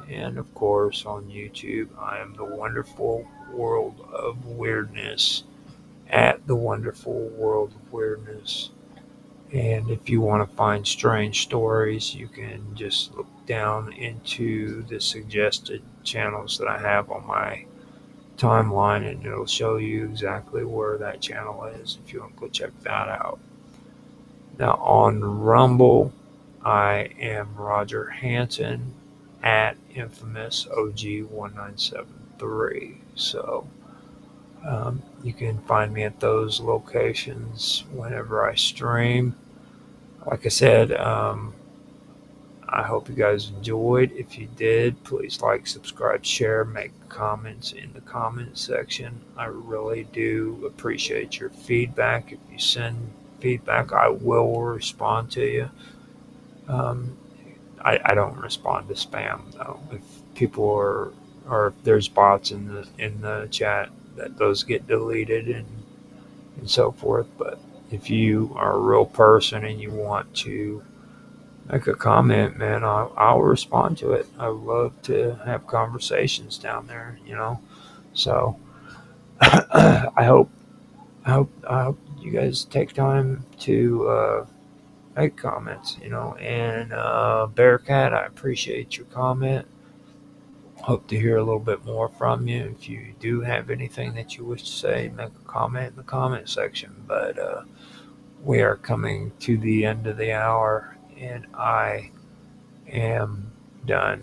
And of course, on YouTube, I am the Wonderful World of Weirdness at the Wonderful World of Weirdness. And if you want to find strange stories, you can just look down into the suggested channels that I have on my timeline, and it'll show you exactly where that channel is if you want to go check that out. Now on Rumble, I am Roger Hanson at Infamous OG1973. So you can find me at those locations whenever I stream. Like I said, I hope you guys enjoyed. If you did, please like, subscribe, share, make comments in the comment section. I really do appreciate your feedback. If you send feedback, I will respond to you. Um, I don't respond to spam though. If people are or if there's bots in the chat, that those get deleted and so forth. But if you are a real person and you want to make a comment, man, I'll respond to it. I love to have conversations down there. So I hope you guys take time to make comments. And Bearcat, I appreciate your comment. Hope to hear a little bit more from you. If you do have anything that you wish to say, make a comment in the comment section. But we are coming to the end of the hour, and I am done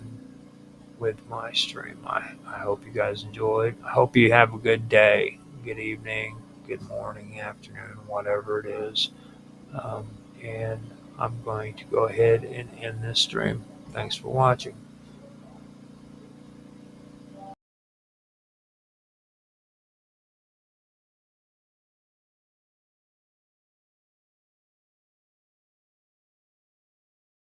with my stream. I hope you guys enjoyed. I hope you have a good day, good evening, good morning, afternoon, whatever it is. Um, and I'm going to go ahead and end this stream. Thanks for watching.